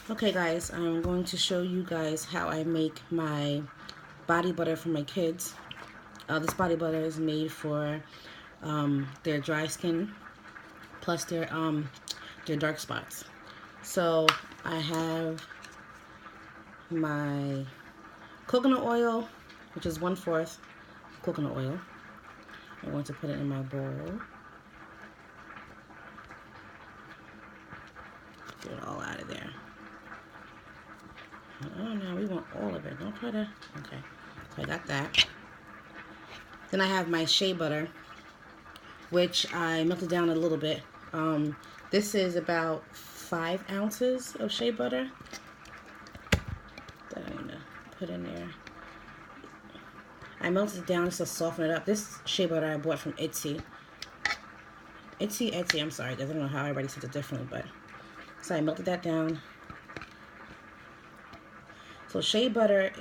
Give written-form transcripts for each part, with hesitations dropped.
Okay guys, I'm going to show you guys how I make my body butter for my kids. This body butter is made for their dry skin plus their dark spots. So I have my coconut oil, which is 1/4 coconut oil. I'm going to put it in my bowl. Get it all out of there. Oh no, we want all of it. Don't try to. Okay, so I got that. Then I have my shea butter, which I melted down a little bit. This is about 5 ounces of shea butter that I'm gonna put in there. I melted it down just to soften it up. This shea butter I bought from Etsy. Etsy, I'm sorry, because I don't know how everybody says it differently, but so I melted that down. So shea butter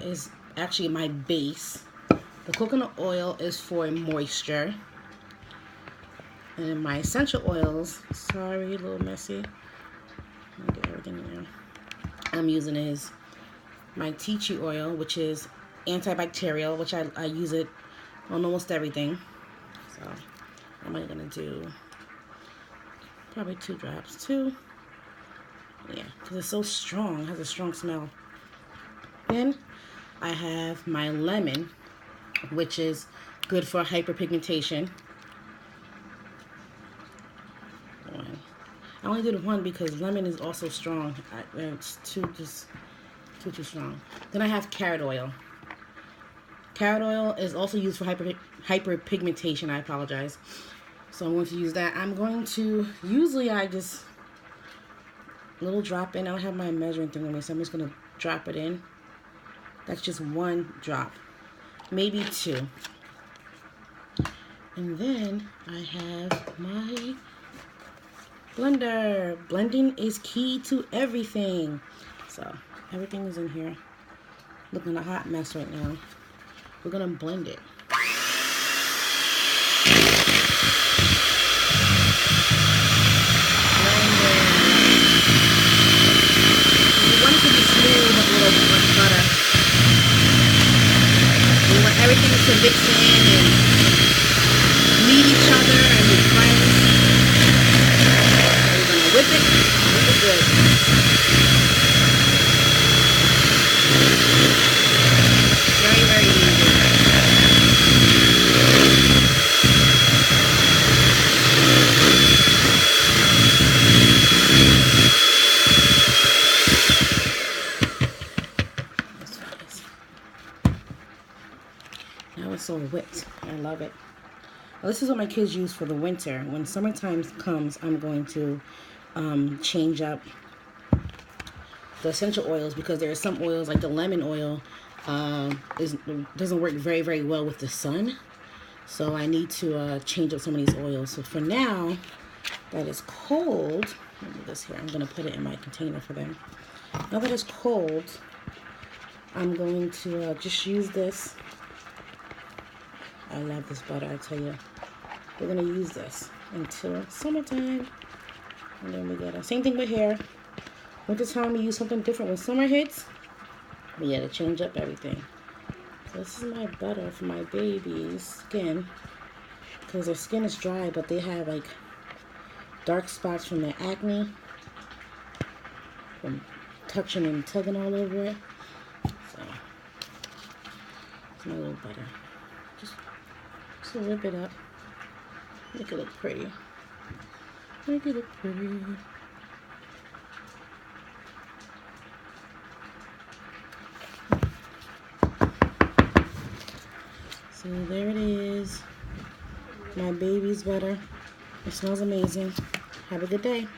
is actually my base. The coconut oil is for moisture. And then my essential oils, sorry, a little messy. Let me get everything in there. I'm using is my tea tree oil, which is antibacterial, which I use it on almost everything. So I'm only gonna do probably 2 drops, 2. Yeah, because it's so strong, it has a strong smell. Then I have my lemon, which is good for hyperpigmentation. I only did 1 because lemon is also strong. It's too strong. Then I have carrot oil. Carrot oil is also used for hyperpigmentation. I apologize. So I'm going to use that. I'm going to, usually I just, little drop in. I don't have my measuring thing with me, so I'm just going to drop it in. That's just 1 drop, maybe 2. And then I have my blender. Blending is key to everything. So everything is in here. Looking a hot mess right now. We're gonna blend it. You want it to be smooth with a little butter. We want everything to mix in and meet each other and be friends. We're gonna whip it good. Very, very easy. Now it's all whipped. I love it. Well, this is what my kids use for the winter. When summertime comes, I'm going to change up the essential oils because there are some oils like the lemon oil doesn't work very, very well with the sun. So I need to change up some of these oils. So for now that it's cold, let me do this here. I'm going to put it in my container for them. Now that it's cold, I'm going to just use this. I love this butter, I tell you. We're going to use this until summertime. And then we get it. Same thing with hair. Winter time, we use something different when summer hits. But yeah, to change up everything. So this is my butter for my baby's skin. Because their skin is dry, but they have like dark spots from their acne. From touching and tugging all over it. So, it's my little butter. Just whip it up. Make it look pretty. Make it look pretty. So there it is. My baby's butter. It smells amazing. Have a good day.